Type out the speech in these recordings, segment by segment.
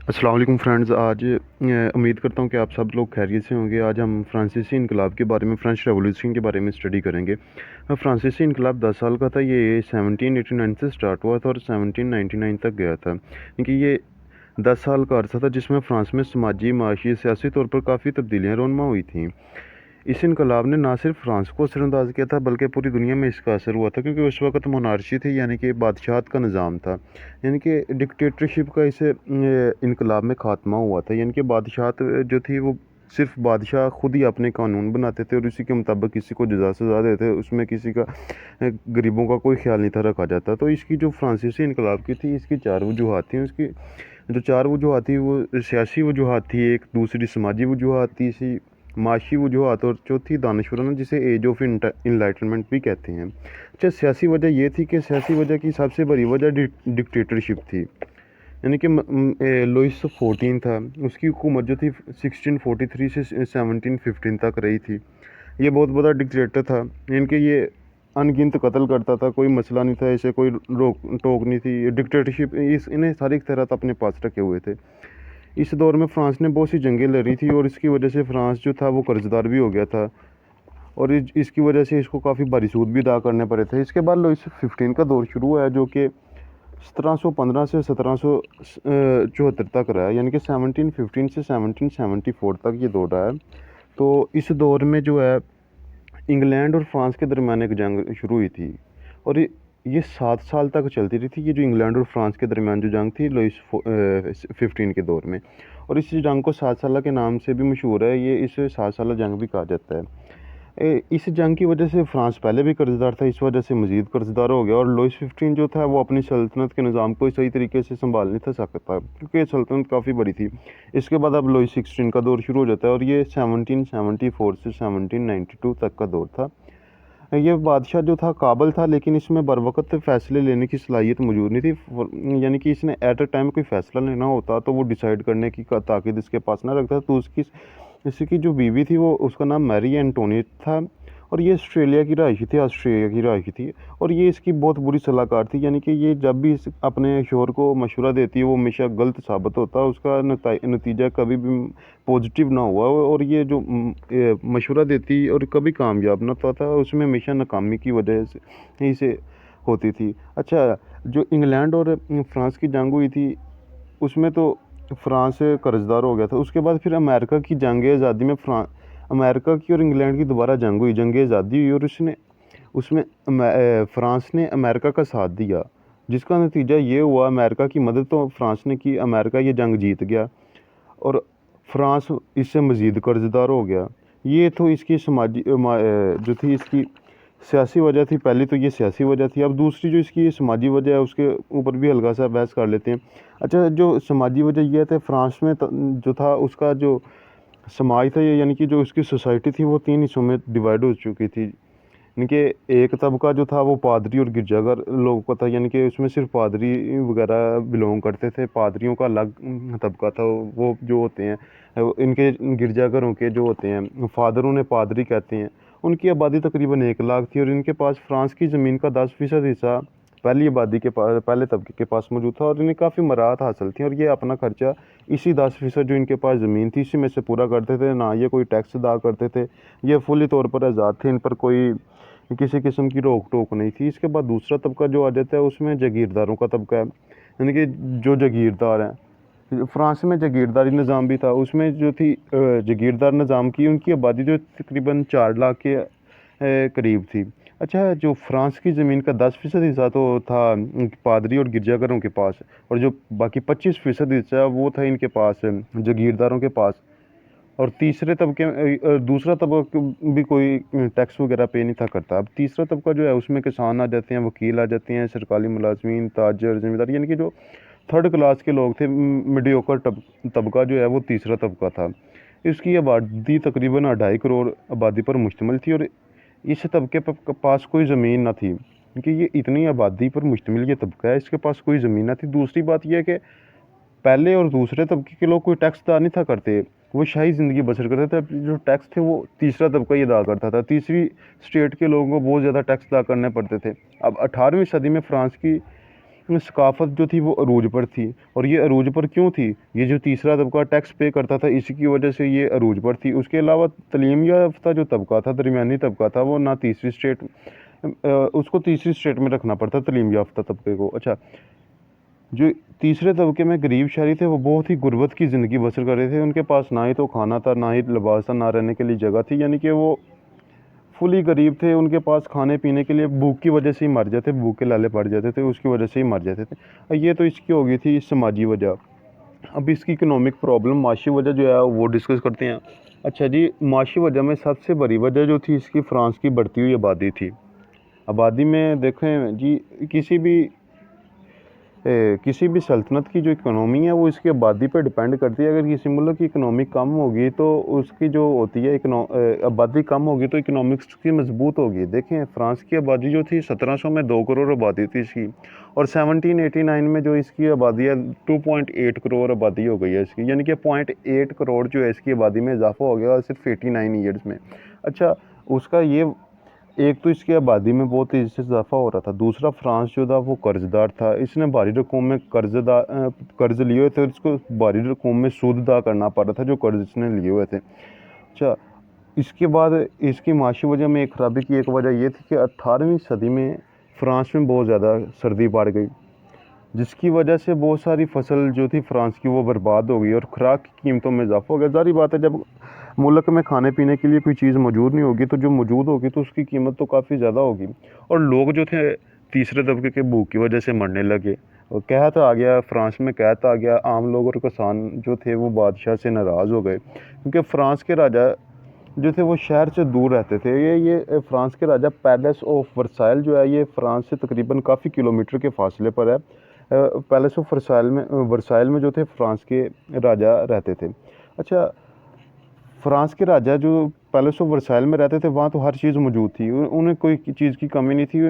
अस्सलाम वालेकुम फ्रेंड्स। आज उम्मीद करता हूँ कि आप सब लोग खैरियत से होंगे। आज हम फ्रांसीसी इनकलाब के बारे में, फ्रेंच रेवोल्यूशन के बारे में स्टडी करेंगे। फ्रांसीसी इनकलाब 10 साल का था। ये 1789 से स्टार्ट हुआ था और 1799 तक गया था, क्योंकि ये 10 साल का अरसा था जिसमें फ़्रांस में समाजी, माशी, सियासी तौर पर काफ़ी तब्दीलियाँ रोनमा हुई थीं। इस इनकलाब ने ना सिर्फ फ्रांस को असरअंदाज किया था बल्कि पूरी दुनिया में इसका असर हुआ था, क्योंकि उस वक्त मोनार्ची थी, यानी कि बादशाहत का निज़ाम था। यानी कि डिक्टेटरशिप का इस इनकलाब में ख़ात्मा हुआ था। यानी कि बादशाहत जो थी वो सिर्फ बादशाह खुद ही अपने कानून बनाते थे और उसी के मुताबिक किसी को सज़ा देते। उसमें किसी का गरीबों का कोई ख्याल नहीं था रखा जाता। तो इसकी जो फ्रांसीसी इनकलाब की थी, इसकी 4 वजूहात थी। उसकी जो 4 वजूहात थी वो सियासी वजूहात थी, एक दूसरी समाजी वजूहात, तीसरी माशी वजूहात और चौथी दानशवराना, जिसे एज ऑफ इनलाइटनमेंट भी कहते हैं। अच्छा, सियासी वजह ये थी कि सियासी वजह की सबसे बड़ी वजह डिक्टेटरशिप थी। यानी कि लुइस 14 था, उसकी हुकूमत जो थी 1643 से 1715 तक रही थी। ये बहुत बड़ा डिक्टेटर था। इनके ये अनगिनत कत्ल करता था, कोई मसला नहीं था, ऐसे कोई रोक टोक नहीं थी। डिक्टेटरशिप इन्हें सारी इख्तियारात अपने पास रखे हुए थे। इस दौर में फ़्रांस ने बहुत सी जंगें लड़ी थी और इसकी वजह से फ़्रांस जो था वो कर्जदार भी हो गया था और इसकी वजह से इसको काफ़ी भारी सूद भी अदा करने पड़े थे। इसके बाद लुइस 15 का दौर शुरू हुआ है, जो कि 1715 से 1774 तक रहा है। यानी कि 1715 से 1774 तक ये दौर रहा है। तो इस दौर में जो है इंग्लैंड और फ्रांस के दरमियान एक जंग शुरू हुई थी और ये 7 साल तक चलती रही थी। ये जो इंग्लैंड और फ्रांस के दरमियान जो जंग थी लुइस 15 के दौर में, और इस जंग को 7 साल के नाम से भी मशहूर है। ये इसे 7 साल जंग भी कहा जाता है। इस जंग की वजह से फ्रांस पहले भी कर्जदार था, इस वजह से मज़ीद कर्जदार हो गया और लुइस 15 जो था वो अपनी सल्तनत के निज़ाम को सही तरीके से संभाल नहीं था सकता, क्योंकि सल्तनत काफ़ी बड़ी थी। इसके बाद अब लुइस 16 का दौर शुरू हो जाता है और ये 1774 से 1792 तक का दौर था। ये बादशाह जो था काबिल था, लेकिन इसमें बर वक़्त फ़ैसले लेने की सलाहियत मौजूद नहीं थी। यानी कि इसने एट अ टाइम कोई फ़ैसला लेना होता तो वो डिसाइड करने की ताकत इसके पास ना रखता। तो इसकी जो बीवी थी वो, उसका नाम मैरी एंटोनेट था और ये ऑस्ट्रेलिया की रहायशी थी और ये इसकी बहुत बुरी सलाहकार थी। यानी कि ये जब भी अपने शौहर को मशवरा देती है वो हमेशा गलत साबित होता है, उसका नतीजा कभी भी पॉजिटिव ना हुआ और ये जो मशवरा देती और कभी कामयाब ना होता था, उसमें हमेशा नाकामी की वजह से ही से होती थी। अच्छा, जो इंग्लैंड और फ्रांस की जंग हुई थी उसमें तो फ्रांस कर्जदार हो गया था। उसके बाद फिर अमेरिका की जंग आज़ादी में अमेरिका की और इंग्लैंड की दोबारा जंग हुई, जंग आज़ादी हुई और उसमें फ्रांस ने अमेरिका का साथ दिया, जिसका नतीजा ये हुआ, अमेरिका की मदद तो फ्रांस ने की, अमेरिका ये जंग जीत गया और फ्रांस इससे मज़ीद कर्जदार हो गया। ये तो इसकी जो थी इसकी सियासी वजह थी। पहली तो ये सियासी वजह थी। अब दूसरी जो इसकी समाजी वजह है उसके ऊपर भी हल्का सा बहस कर लेते हैं। अच्छा, जो समाजी वजह ये थे, फ्रांस में जो था उसका जो समाज था, ये यानी कि जो उसकी सोसाइटी थी वो 3 हिस्सों में डिवाइड हो चुकी थी। यानी कि एक तबका जो था वो पादरी और गिरजाघर लोगों का था, यानी कि उसमें सिर्फ पादरी वगैरह बिलोंग करते थे। पादरियों का अलग तबका था, वो जो होते हैं इनके गिरजाघरों के जो होते हैं फादर, उन्हें पादरी कहते हैं। उनकी आबादी तकरीबन 1 लाख थी और इनके पास फ्रांस की ज़मीन का 10% हिस्सा पहली आबादी के पास, पहले तबके के पास मौजूद था और इन्हें काफ़ी मराहत हासिल थी और ये अपना खर्चा इसी 10% जो इनके पास ज़मीन थी इसी में से पूरा करते थे। ना ये कोई टैक्स अदा करते थे, ये फुली तौर पर आज़ाद थे, इन पर कोई किसी किस्म की रोक टोक नहीं थी। इसके बाद दूसरा तबका जो आ जाता है उसमें जागीरदारों का तबका है, यानी कि जो जागीरदार हैं। फ्रांस में जागीरदारी निज़ाम भी था, उसमें जो थी जागीरदार निज़ाम की उनकी आबादी जो तकरीबन 4 लाख के करीब थी। अच्छा, जो फ्रांस की ज़मीन का 10% हिस्सा तो था पादरी और गिरजाघरों के पास और जो बाकी 25% हिस्सा वो था इनके पास, जागीरदारों के पास। और तीसरे तबके दूसरा तबका भी कोई टैक्स वगैरह पे नहीं था करता। अब तीसरा तबका जो है उसमें किसान आ जाते हैं, वकील आ जाते हैं, सरकारी मुलाजमीन, ताजर, ज़मींदार, यानी कि जो थर्ड क्लास के लोग थे। मीडियोकर तबका जो है वो तीसरा तबका था। इसकी आबादी तकरीबन 2.5 करोड़ आबादी पर मुश्तमिल थी और इस तबके के पास कोई ज़मीन ना थी, क्योंकि ये इतनी आबादी पर मुश्तमिल ये तबका है, इसके पास कोई ज़मीन ना थी। दूसरी बात यह है कि पहले और दूसरे तबके के लोग कोई टैक्स अदा नहीं था करते, वो शाही ज़िंदगी बसर करते थे। अब जो टैक्स थे वो तीसरा तबका ही अदा करता था। तीसरी स्टेट के लोगों को बहुत ज़्यादा टैक्स अदा करने पड़ते थे। अब 18वीं सदी में फ्रांस की सकाफ़त जो थी वो अरूज पर थी। और ये अरूज पर क्यों थी? ये जो तीसरा तबका टैक्स पे करता था, इसी की वजह से ये अरूज पर थी। उसके अलावा तलीम याफ्ता जो तबका था, दरमियानी तबका था, वो ना तीसरी स्टेट उसको तीसरी स्टेट में रखना पड़ता तलीम याफ्ता तबके को। अच्छा, जो तीसरे तबके में गरीब शहरी थे, वो बहुत ही गुर्बत की ज़िंदगी बसर कर रहे थे। उनके पास ना ही तो खाना था, ना ही लिबास था, ना रहने के लिए जगह थी, यानी कि वो फुली गरीब थे। उनके पास खाने पीने के लिए भूख की वजह से ही मर जाते, भूख के लाले पड़ जाते थे, उसकी वजह से ही मर जाते थे। ये तो इसकी हो गई थी समाजी वजह। अब इसकी इकोनॉमिक प्रॉब्लम, माशी वजह जो है वो डिस्कस करते हैं। अच्छा जी, माशी वजह में सबसे बड़ी वजह जो थी इसकी, फ्रांस की बढ़ती हुई आबादी थी। आबादी में देखें जी, किसी भी सल्तनत की जो इकोनॉमी है वो इसकी आबादी पर डिपेंड करती है। अगर किसी मुल्क की इकोनॉमी कम होगी तो उसकी जो होती है आबादी कम होगी तो इकोनॉमिक्स की मजबूत होगी। देखें, फ्रांस की आबादी जो थी 1700 में 2 करोड़ आबादी थी इसकी, और 1789 में जो इसकी आबादी है 2.8 करोड़ आबादी हो गई है इसकी, यानी कि 0.8 करोड़ जो है इसकी आबादी में इजाफा हो गया सिर्फ 89 ईयर्स में। अच्छा, उसका ये एक तो इसकी आबादी में बहुत तेज़ी से इजाफा हो रहा था, दूसरा फ्रांस जो था वो कर्जदार था। इसने भारी रकम में कर्ज लिए हुए थे, और इसको भारी रकम में सूद अदा करना पड़ रहा था जो कर्ज इसने लिए हुए थे। अच्छा, इसके बाद इसकी माशी वजह में एक खराबी की एक वजह ये थी कि 18वीं सदी में फ्रांस में बहुत ज़्यादा सर्दी बढ़ गई, जिसकी वजह से बहुत सारी फसल जो थी फ्रांस की वो बर्बाद हो गई और खुराक की कीमतों में इजाफा हो गया। ज़ाहिर बात है, जब मुल्क में खाने पीने के लिए कोई चीज़ मौजूद नहीं होगी तो जो मौजूद होगी तो उसकी कीमत तो काफ़ी ज़्यादा होगी, और लोग जो थे तीसरे तबके के भूख की वजह से मरने लगे। और कहत आ गया, फ्रांस में कहत आ गया, आम लोग और किसान जो थे वो बादशाह से नाराज़ हो गए, क्योंकि फ्रांस के राजा जो थे वो शहर से दूर रहते थे। ये फ्रांस के राजा पैलेस ऑफ वर्साइल जो है, ये फ्रांस से तकरीबन काफ़ी किलोमीटर के फासले पर है। पैलेस ऑफ वर्साइल में जो थे फ्रांस के राजा रहते थे। अच्छा, फ्रांस के राजा जो पैलेस ऑफ वर्साइल में रहते थे, वहाँ तो हर चीज़ मौजूद थी, उन्हें कोई चीज़ की कमी नहीं थी,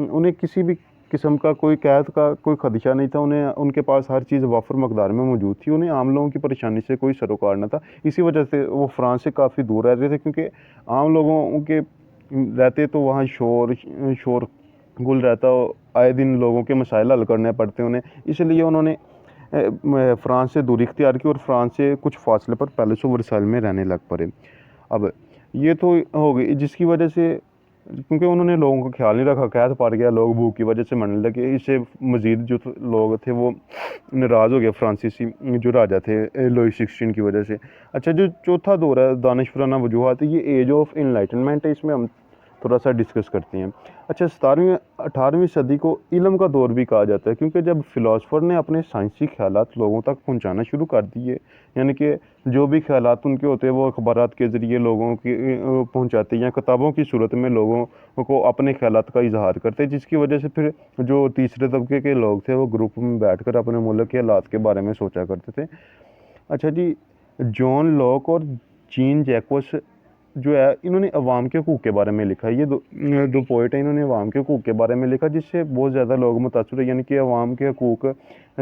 उन्हें किसी भी किस्म का कोई कैद का कोई खदशा नहीं था। उन्हें उनके पास हर चीज़ वाफर मकदार में मौजूद थी, उन्हें आम लोगों की परेशानी से कोई सरोकार न था। इसी वजह से वो फ्रांस से काफ़ी दूर रह रहे थे, क्योंकि आम लोगों के रहते तो वहाँ शोर गुल रहता, आए दिन लोगों के मसाइल हल करने पड़ते उन्हें, इसलिए उन्होंने फ्रांस से दूरी इख्तियार की और फ्रांस से कुछ फासले पर पैलेस ऑफ वर्साइल में रहने लग पड़े। अब ये तो हो गई जिसकी वजह से, क्योंकि उन्होंने लोगों का ख्याल नहीं रखा, कैद पड़ गया, लोग भूख की वजह से मरने लगे। इससे मज़ीद जो लोग थे वो नाराज़ हो गए फ्रांसीसी जो राजा थे लुई 16 की वजह से। अच्छा, जो चौथा दौर है दानिशवराना वजूहात, ये एज ऑफ इनलाइटनमेंट है, इसमें हम थोड़ा सा डिस्कस करते हैं। अच्छा, 17वीं 18वीं सदी को इल्म का दौर भी कहा जाता है, क्योंकि जब फ़िलासफ़र ने अपने साइंसी ख़यालात लोगों तक पहुंचाना शुरू कर दिए, यानी कि जो भी ख़यालात उनके होते हैं वो अखबारात के ज़रिए लोगों की पहुंचाते हैं, या किताबों की सूरत में लोगों को अपने ख़यालात का इजहार करते हैं, जिसकी वजह से फिर जो तीसरे तबके के लोग थे वो ग्रुप में बैठकर अपने मुल्क के हालात के बारे में सोचा करते थे। अच्छा जी, जॉन लॉक और जीन जैक्वस जो है, इन्होंने अवाम के हकूक़ के बारे में लिखा है। ये दो पोइट हैं, इन्होंने अवाम के हकूक़ के बारे में लिखा, जिससे बहुत ज़्यादा लोग मुतासर है, यानी कि अवाम के हकूक़,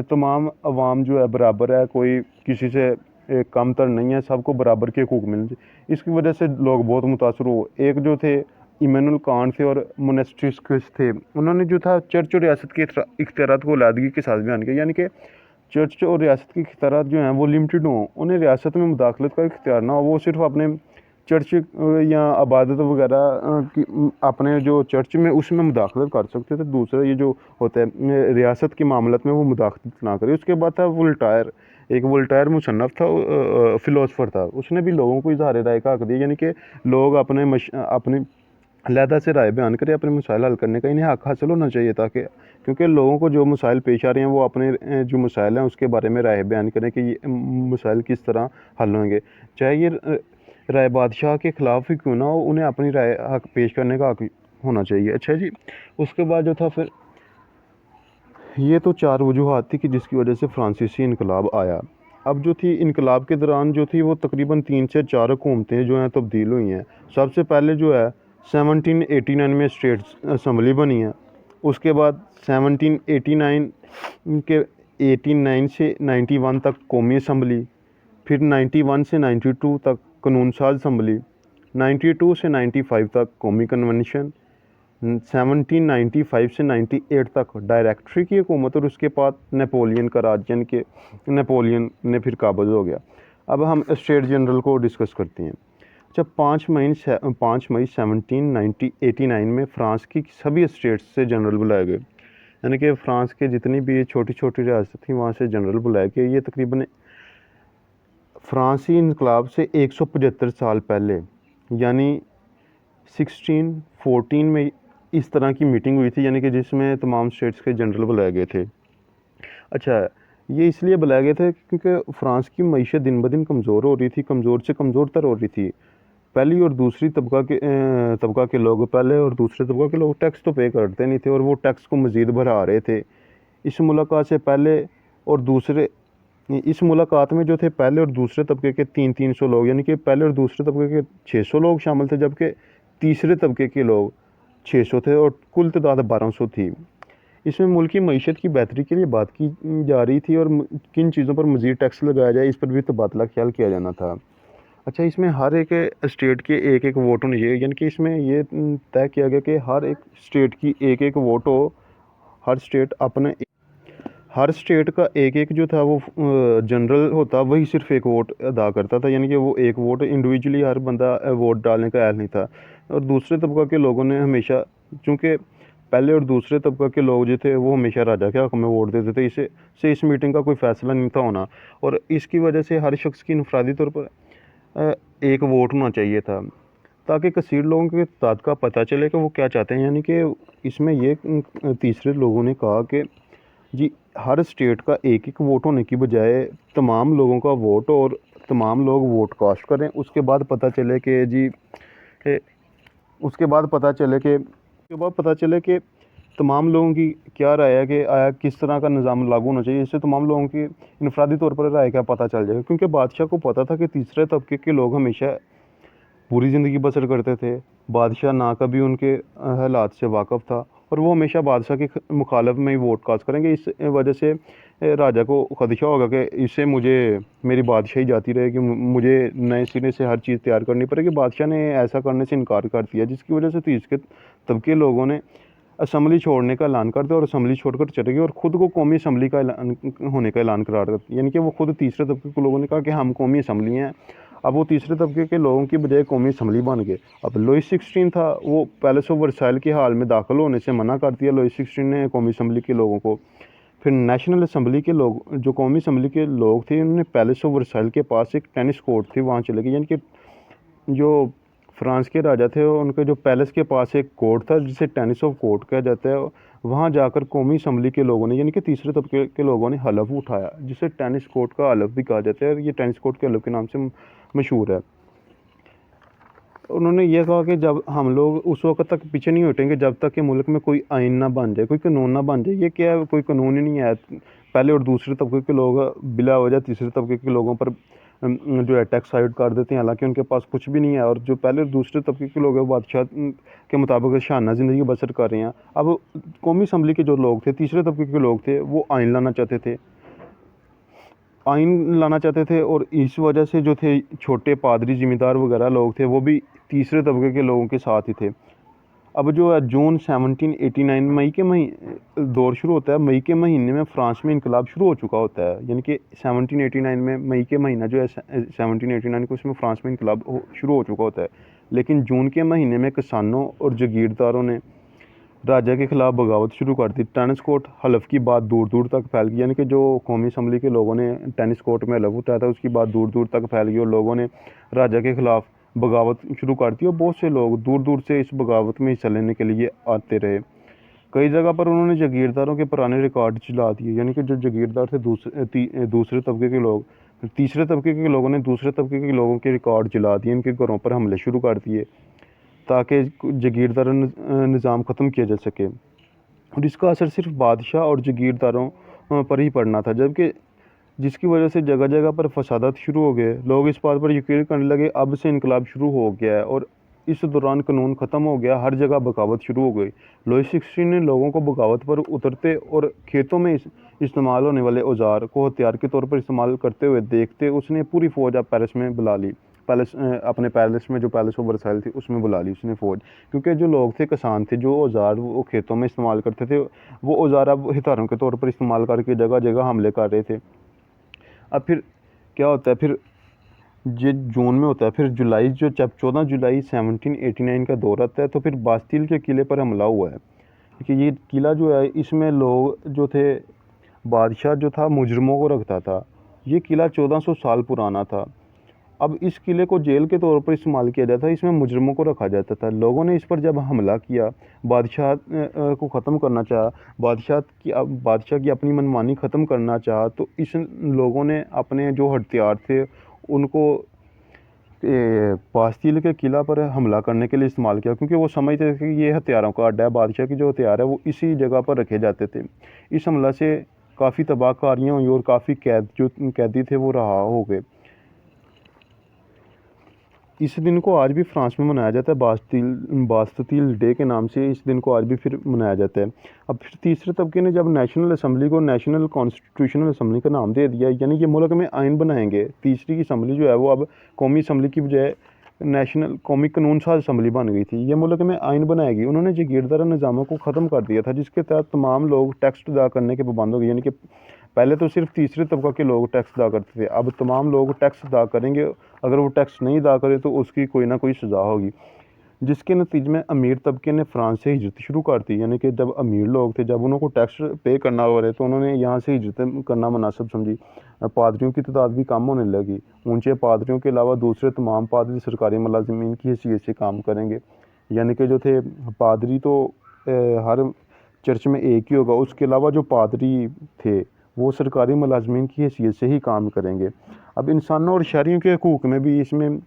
तमाम अवाम जो है बराबर है, कोई किसी से कम तर नहीं है, सबको बराबर के हकूक़ मिलने चाहिए। इसकी वजह से लोग बहुत मुतासर हुए। एक जो थे इमैनुअल कांट थे और मोनेस्ट्रियस थे, उन्होंने जो था चर्च और रियासत के इख्तियारात को अलहदगी के साथ बयान किया, यानी कि चर्च और रियासत के इख्तियारात जो हैं वो लिमिटेड हों, उन्हें रियासत में मुदाखलत का इख्तियार ना हो, वो सिर्फ अपने चर्च या इबादत वगैरह की अपने जो चर्च में उसमें मुदाखलत कर सकते थे। दूसरा ये जो होता है रियासत के मामलत में वो मुदाखलत ना करे। उसके बाद था वोल्टायर, एक वोल्टायर मुसन्नफ़ था, फ़िलोसफ़र था, उसने भी लोगों को इज़हार राय का हक़ दिया, यानी कि लोग अपनी अलहदा से राय बयान करें, अपने मसाइल हल करने का इन्हें हक़ हासिल होना चाहिए, ताकि क्योंकि लोगों को जो मसाइल पेश आ रहे हैं वो अपने जो मसाइल हैं उसके बारे में राय बयान करें कि ये मसाइल किस तरह हल होंगे, चाहे ये राय बादशाह के ख़िलाफ़ ही क्यों ना हो, उन्हें अपनी राय हक़ पेश करने का हक़ होना चाहिए। अच्छा जी, उसके बाद जो था फिर ये तो 4 वजूहात थी कि जिसकी वजह से फ्रांसीसी इनकलाब आया। अब जो थी इनकलाब के दौरान जो थी वो तकरीबन 3 से 4 हुकूमतें जो हैं तब्दील हुई हैं। सबसे पहले जो है 1789 में स्टेट्स असम्बली बनी है। उसके बाद 1789 के 89 से 91 तक कौमी असम्बली, फिर 91 से 92 तक कानून साज असम्बली, 92 से 95 तक कौमी कन्वेंशन, 1795 से 98 तक डायरेक्टरी की हुकूमत, और उसके बाद नेपोलियन का राज, यानी कि नेपोलियन ने फिर काबज़ हो गया। अब हम स्टेट जनरल को डिस्कस करते हैं। जब 5 मई 1789 में फ़्रांस की सभी स्टेट्स से जनरल बुलाए गए, यानी कि फ़्रांस के जितनी भी छोटी छोटी रियासत थी वहाँ से जनरल बुलाए गए। ये तकरीबन फ़्रांसी इनकलाब से 175 साल पहले, यानी 1614 में इस तरह की मीटिंग हुई थी, यानी कि जिसमें तमाम स्टेट्स के जनरल बुलाए गए थे। अच्छा, ये इसलिए बुलाए गए थे क्योंकि फ़्रांस की मईशत दिन ब दिन कमज़ोर हो रही थी, कमज़ोर से कमज़ोर तर हो रही थी। पहली और दूसरी तबका के लोग, पहले और दूसरे तबका के लोग टैक्स तो पे करते नहीं थे, और वो टैक्स को मज़ीद बढ़ा रहे थे। इस मुलाकात से पहले और दूसरे इस मुलाकात में जो थे पहले और दूसरे तबके के 300 लोग, यानी कि पहले और दूसरे तबके के 600 लोग शामिल थे, जबकि तीसरे तबके के लोग 600 थे, और कुल तादाद 1200 थी। इसमें मुल्क की मईशत की बेहतरी के लिए बात की जा रही थी, और किन चीज़ों पर मज़ीद टैक्स लगाया जाए इस पर भी तबादला ख्याल किया जाना था। अच्छा, इसमें हर एक स्टेट के एक एक वोट होने चाहिए, यानी कि इसमें ये तय किया गया कि हर एक स्टेट की एक एक वोट हो। हर स्टेट अपने हर स्टेट का एक एक जो था वो जनरल होता, वही सिर्फ एक वोट अदा करता था, यानी कि वो एक वोट इंडिविजुअली हर बंदा वोट डालने का अहल नहीं था। और दूसरे तबका के लोगों ने हमेशा, चूँकि पहले और दूसरे तबका के लोग जो थे वो हमेशा राजा के हक़ में वोट देते थे, इस मीटिंग का कोई फ़ैसला नहीं था होना, और इसकी वजह से हर शख्स की इनफरादी तौर पर एक वोट होना चाहिए था, ताकि कसीर लोगों के तादाद का पता चले कि वो क्या चाहते हैं। यानी कि इसमें ये तीसरे लोगों ने कहा कि जी, हर स्टेट का एक एक वोट होने की बजाय तमाम लोगों का वोट, और तमाम लोग वोट कास्ट करें। उसके बाद पता चले कि जी ए, उसके बाद पता चले कि तमाम लोगों की क्या राय है, कि आया किस तरह का निज़ाम लागू होना चाहिए। इससे तमाम लोगों की इनफरादी तौर पर राय का पता चल जाएगा, क्योंकि बादशाह को पता था कि तीसरे तबके के लोग हमेशा पूरी ज़िंदगी बसर करते थे। बादशाह ना कभी उनके हालात से वाक़फ़ था, और वो हमेशा बादशाह के मुखालफ में ही वोट कास्ट करेंगे। इस वजह से राजा को ख़दशा होगा कि इससे मेरी बादशाही जाती रहेगी, मुझे नए सिरे से हर चीज़ तैयार करनी पड़ेगी। बादशाह ने ऐसा करने से इनकार कर दिया, जिसकी वजह से तीसरे तबके लोगों ने असम्बली छोड़ने का ऐलान कर दिया, और असम्बली छोड़कर चले गए, और ख़ुद को कौमी असम्बली का ऐलान होने का ऐलान करार कर दिया। यानी कि वो खुद तीसरे तबके के लोगों ने कहा कि हम कौमी असम्बली हैं। अब वो तीसरे तबके के लोगों की बजाय कौमी असम्बली बन गए। अब लुईस 16 था, वो पैलेस ऑफ वर्साइल के हाल में दाखिल होने से मना कर दिया लुईस 16 ने कौमी असम्बली के लोगों को। फिर नेशनल असम्बली के लोग, जो कौमी असम्बली के लोग थे, उन्होंने पैलेस ऑफ वर्साइल के पास एक टेनिस कोर्ट थी, वहाँ चले गए। यानी कि जो फ्रांस के राजा थे उनके जो पैलेस के पास एक कोर्ट था, जिसे टेनिस ऑफ कोर्ट कहा जाता है, वहाँ जाकर कौमी असम्बली के लोगों ने, यानी कि तीसरे तबके के लोगों ने हलफ उठाया, जिसे टेनिस कोर्ट का हलफ भी कहा जाता है, और ये टेनिस कोर्ट के हलफ के नाम से मशहूर है। उन्होंने ये कहा कि जब हम लोग उस वक्त तक पीछे नहीं हटेंगे जब तक कि मुल्क में कोई आइन ना बन जाए, कोई कानून ना बन जाए। ये क्या है, कोई कानून ही नहीं है। पहले और दूसरे तबके के लोग बिला वजह तीसरे तबके के लोगों पर जो है टैक्स आयड कर देते हैं, हालांकि उनके पास कुछ भी नहीं है, और जो पहले और दूसरे तबके के लोग हैं वो बादशाह के मुताबिक शाना ज़िंदगी बसर कर रहे हैं। अब कौमी असम्बली के जो लोग थे, तीसरे तबके के लोग थे, वो आइन लाना चाहते थे, और इस वजह से जो थे छोटे पादरी ज़िम्मेदार वगैरह लोग थे, वो भी तीसरे तबके के लोगों के साथ ही थे। अब जो है जून 1789 मई के महीने दौर शुरू होता है। मई के महीने में फ़्रांस में इनकलाब शुरू हो चुका होता है, यानी कि 1789 में मई के महीना जो है 1789 को, उसमें फ़्रांस में इनकलाब शुरू हो चुका होता है। लेकिन जून के महीने में किसानों और जागीरदारों ने राजा के ख़िलाफ़ बगावत शुरू कर दी। टेनिस कोर्ट हलफ की बात दूर दूर तक फैल गई, यानी कि जो कौमी असम्बली के लोगों ने टेनिस कोर्ट में हलफ उठाया था, उसकी बात दूर दूर तक फैल गई, और लोगों ने राजा के ख़िलाफ़ बगावत शुरू कर दी, और बहुत से लोग दूर दूर से इस बगावत में हिस्सा लेने के लिए आते रहे। कई जगह पर उन्होंने जागीरदारों के पुराने रिकॉर्ड जला दिए, यानी कि जो जागीरदार थे दूसरे तबके के लोग, तीसरे तबके के लोगों ने दूसरे तबके के लोगों के रिकॉर्ड जला दिए, इनके घरों पर हमले शुरू कर दिए, ताकि जागीरदार निज़ाम ख़त्म किया जा सके। और इसका असर सिर्फ बादशाह और जागीरदारों पर ही पड़ना था, जबकि जिसकी वजह से जगह जगह पर फसादात शुरू हो गए। लोग इस बात पर यकीन करने लगे अब से इनकलाब शुरू हो गया है, और इस दौरान कानून ख़त्म हो गया, हर जगह बगावत शुरू हो गई। लुईस 16 ने लोगों को बगावत पर उतरते और खेतों में इस्तेमाल होने वाले औजार को हथियार के तौर पर इस्तेमाल करते हुए देखते उसने पूरी फ़ौज अब पेरिस में बुला ली। अपने पैलेस में, जो पैलेस ऑफ वर्साइल थी उसमें बुला ली उसने फ़ौज, क्योंकि जो लोग थे, किसान थे, जो औज़ार वो खेतों में इस्तेमाल करते थे, वो औज़ार अब हथियारों के तौर पर इस्तेमाल करके जगह जगह हमले कर रहे थे। अब फिर क्या होता है, फिर ये जून में होता है, फिर जुलाई, जो जब 14 जुलाई 1789 का दौर आता है, तो फिर बास्तिल के किले पर हमला हुआ है। कि ये किला जो है, इसमें लोग जो थे, बादशाह जो था मुजरमों को रखता था। ये किला 1400 साल पुराना था। अब इस किले को जेल के तौर पर इस्तेमाल किया जाता है, इसमें मुजरमों को रखा जाता था। लोगों ने इस पर जब हमला किया, बादशाह को ख़त्म करना चाहा, बादशाह की अपनी मनमानी ख़त्म करना चाहा, तो इस लोगों ने अपने जो हथियार थे उनको बास्तिल के किला पर हमला करने के लिए इस्तेमाल किया, क्योंकि वो समझते थे कि ये हथियारों का अड्डा है, बादशाह की जो हथियार है वो इसी जगह पर रखे जाते थे। इस हमला से काफ़ी तबाहकारियाँ हुई और काफ़ी कैदी थे वो रहा हो गए। इस दिन को आज भी फ्रांस में मनाया जाता है, बास्तिल डे के नाम से इस दिन को आज भी फिर मनाया जाता है। अब फिर तीसरे तबके ने जब नेशनल असम्बली को नेशनल कॉन्स्टिट्यूशनल असम्बली का नाम दे दिया, यानी कि मुल्क में आइन बनाएंगे। तीसरी की असम्बली जो है वो अब कौमी असम्बली की बजाय नेशनल कौमी कानून साज असम्बली बन गई थी। ये मुल्क में आइन बनाएगी। उन्होंने जागीरदार निज़ामों को ख़त्म कर दिया था, जिसके तहत तमाम लोग टैक्स अदा करने के पाबंद हो गए। यानी कि पहले तो सिर्फ तीसरे तबका के लोग टैक्स अदा करते थे, अब तमाम लोग टैक्स अदा करेंगे। अगर वो टैक्स नहीं अदा करें तो उसकी कोई ना कोई सज़ा होगी, जिसके नतीजे में अमीर तबके ने फ्रांस से हिजरत शुरू कर दी। यानी कि जब अमीर लोग थे, जब उनको टैक्स पे करना हो रहे, तो उन्होंने यहाँ से हिजरत करना मुनासिब समझी। पादरियों की तादाद भी कम होने लगी। ऊंचे पादरियों के अलावा दूसरे तमाम पादरी सरकारी मुलाजिमीन की हैसियत से काम करेंगे। यानी कि जो थे पादरी, तो हर चर्च में एक ही होगा, उसके अलावा जो पादरी थे वो सरकारी मुलाजमीन की हैसियत से ही काम करेंगे। अब इंसानों और शहरियों के हकूक़ में भी इसमें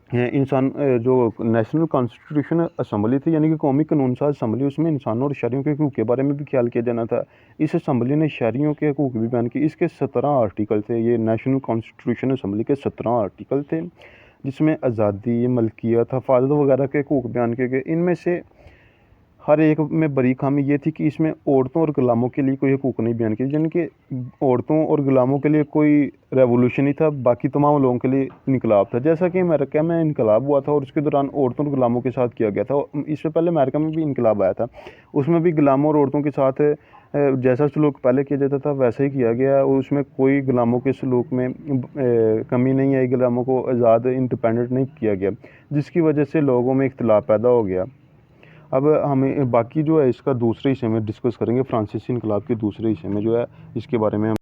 जो नेशनल कॉन्स्टिट्यूशन असम्बली थी, यानी कि कौमी कानून साज असम्बली, उसमें इंसानों और शहरियों के हकूक़ के बारे में भी ख्याल किया जाना था। इस असम्बली ने शहरियों के हकूक़ भी बयान किए। इसके 17 आर्टिकल थे। ये नेशनल कॉन्स्टिट्यूशन असम्बली के 17 आर्टिकल थे, जिसमें आज़ादी, मलकियत, हफाजत वगैरह के हकूक़ बयान किए गए। इनमें से हर एक में बड़ी खामी ये थी कि इसमें औरतों और गुलामों के लिए कोई हकूक़ नहीं बयान किए। यानी कि औरतों और गुलामों के लिए कोई रेवोल्यूशन नहीं था, बाकी तमाम लोगों के लिए इनकलाब था। जैसा कि अमेरिका में इनकलाब हुआ था और उसके दौरान औरतों और गुलामों के साथ किया गया था। इससे पहले अमेरिका में भी इनकलाब आया था, उसमें भी गुलामों और औरतों के साथ जैसा सलूक पहले किया जाता था वैसा ही किया गया। और उसमें कोई गुलामों के सलूक में कमी नहीं आई, गुलामों को आज़ाद इंडिपेंडेंट नहीं किया गया, जिसकी वजह से लोगों में इख्तिलाफ पैदा हो गया। अब हमें बाकी जो है इसका दूसरे हिस्से में डिस्कस करेंगे। फ्रांसीसी इनकलाब के दूसरे हिस्से में जो है इसके बारे में हम